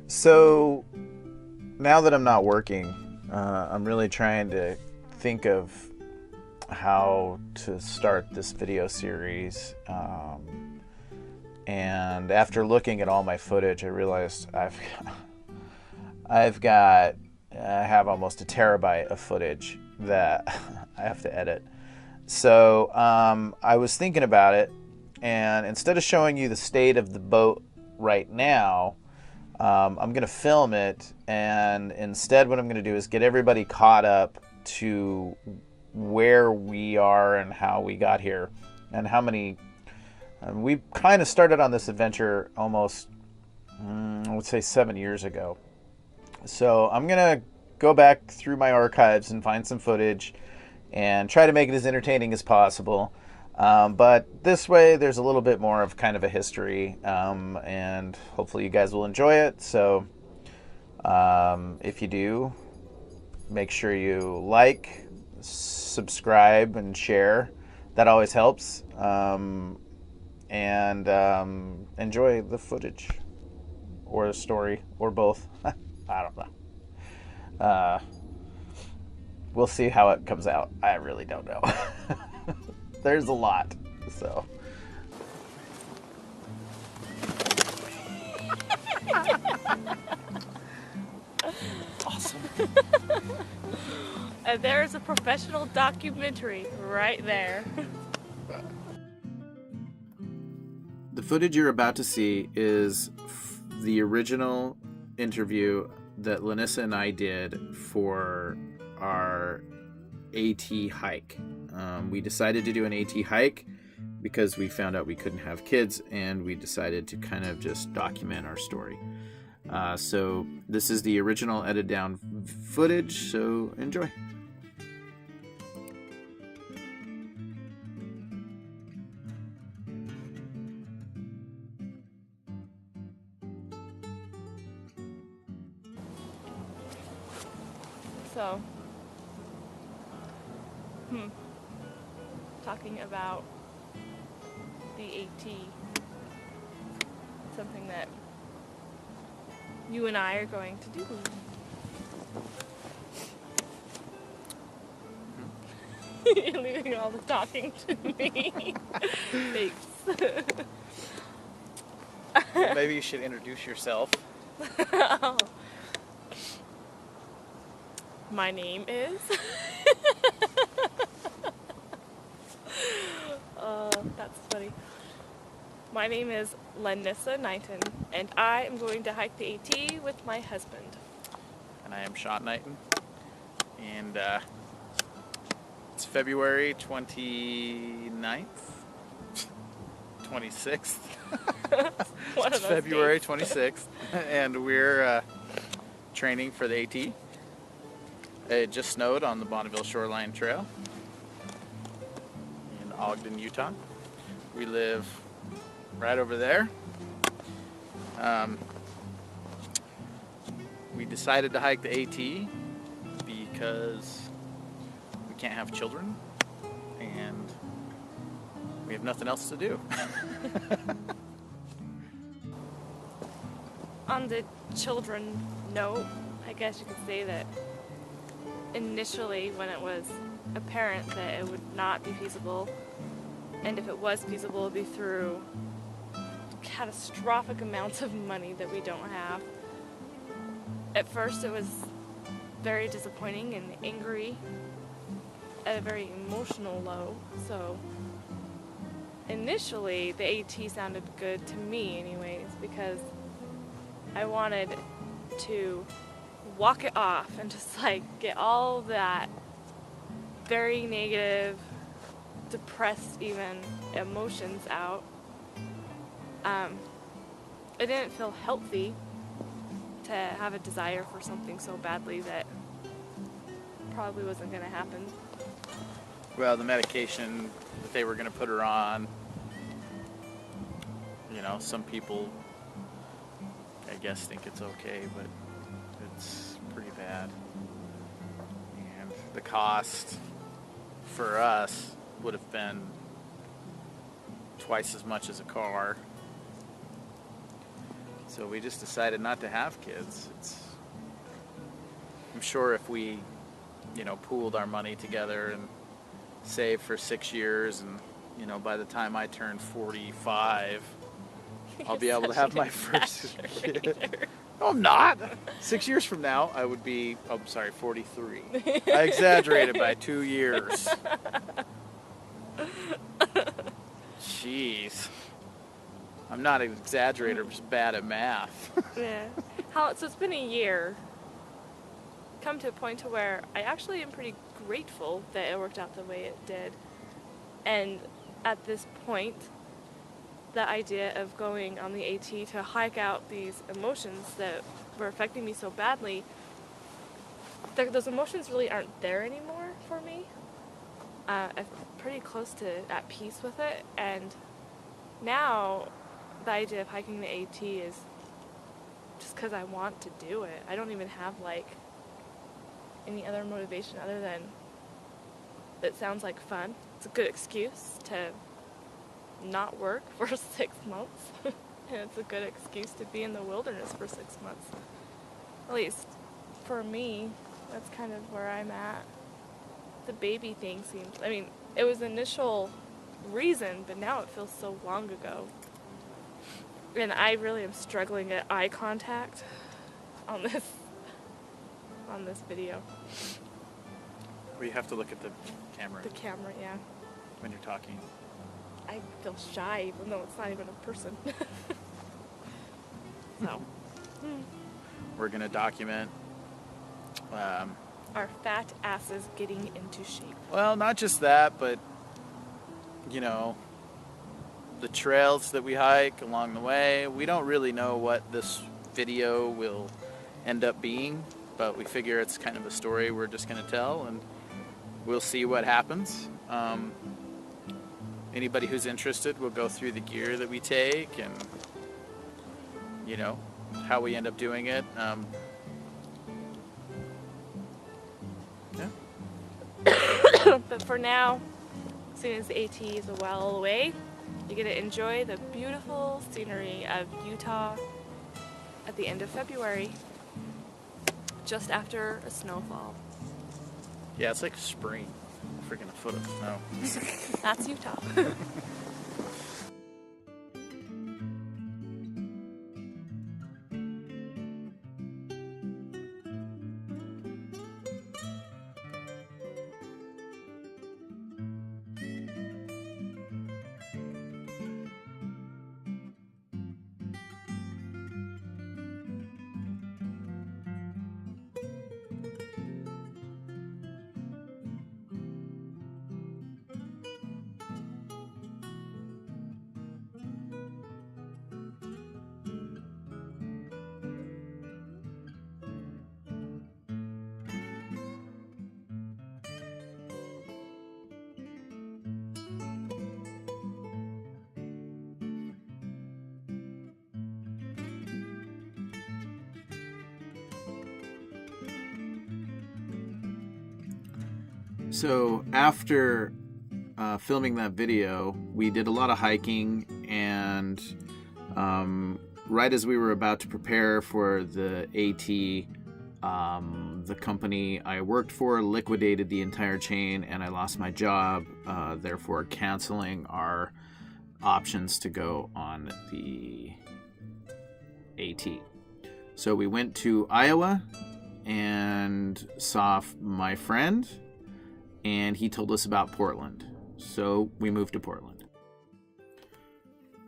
So now that I'm not working, I'm really trying to think of how to start this video series. And after looking at all my footage, I realized I've got I have almost a terabyte of footage that I have to edit. So I was thinking about it, and instead of showing you the state of the boat right now, I'm going to film it, and instead what I'm going to do is get everybody caught up to where we are and how we got here, and how many... we kind of started on this adventure almost, I would say 7 years ago. So I'm going to go back through my archives and find some footage and try to make it as entertaining as possible. But this way, there's a little bit more of kind of a history, and hopefully you guys will enjoy it. So if you do, make sure you like, subscribe, and share. That always helps. And enjoy the footage or the story or both. I don't know. We'll see how it comes out. I really don't know. There's a lot, so. Awesome. And there's a professional documentary right there. The footage you're about to see is the original interview that Lanissa and I did for our AT hike. We decided to do an AT hike because we found out we couldn't have kids, and we decided to kind of just document our story. So this is the original edited down footage, so enjoy. So, talking about the AT, something that you and I are going to do. You're leaving all the talking to me. Thanks. Maybe you should introduce yourself. My name is... that's funny. My name is Lanissa Knighton, and I am going to hike the AT with my husband. And I am Sean Knighton, and it's February 29th? 26th? One It's of those February days. 26th, and we're training for the AT. It just snowed on the Bonneville Shoreline Trail in Ogden, Utah. We live right over there. We decided to hike the AT because we can't have children and we have nothing else to do. On the children note, I guess you could say that initially when it was apparent that it would not be feasible, and if it was feasible, it would be through catastrophic amounts of money that we don't have. At first it was very disappointing and angry at a very emotional low, so initially the AT sounded good to me anyways, because I wanted to walk it off and just like get all that very negative, depressed even emotions out. It didn't feel healthy to have a desire for something so badly that probably wasn't going to happen. Well, the medication that they were going to put her on, you know, some people, I guess, think it's okay, but it's pretty bad. And the cost for us would have been twice as much as a car. So we just decided not to have kids. I'm sure if we, pooled our money together and saved for 6 years, and by the time I turn 45, I'll be able to have my first kid. No, I'm not. 6 years from now, I would be, 43. I exaggerated by 2 years. Jeez. I'm not an exaggerator, I'm just bad at math. Yeah. So it's been a year. Come to a point to where I actually am pretty grateful that it worked out the way it did. And at this point, the idea of going on the AT to hike out these emotions that were affecting me so badly, those emotions really aren't there anymore for me. I'm pretty close to at peace with it, and now the idea of hiking the AT is just because I want to do it. I don't even have any other motivation other than it sounds like fun. It's a good excuse to not work for 6 months. And it's a good excuse to be in the wilderness for 6 months. At least for me, that's kind of where I'm at. The baby thing seems, it was the initial reason, but now it feels so long ago. And I really am struggling at eye contact on this video. Well, you have to look at the camera The camera, yeah. when you're talking. I feel shy even though it's not even a person. So, We're going to document, our fat asses getting into shape. well, not just that, but, the trails that we hike along the way. We don't really know what this video will end up being, but we figure it's kind of a story we're just going to tell, and we'll see what happens. Anybody who's interested will go through the gear that we take and, how we end up doing it. Yeah. But for now, as soon as the AT is a while away, you get to enjoy the beautiful scenery of Utah at the end of February, just after a snowfall. Yeah, it's like spring. Freaking a foot of snow. That's Utah. So after filming that video, we did a lot of hiking, and right as we were about to prepare for the AT, the company I worked for liquidated the entire chain, and I lost my job, therefore canceling our options to go on the AT. So we went to Iowa and saw my friend, and he told us about Portland. So we moved to Portland.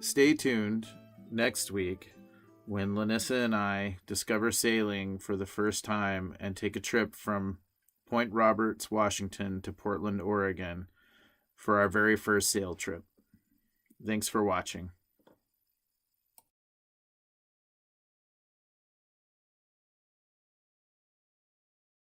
Stay tuned next week when Lanissa and I discover sailing for the first time and take a trip from Point Roberts, Washington to Portland, Oregon for our very first sail trip. Thanks for watching.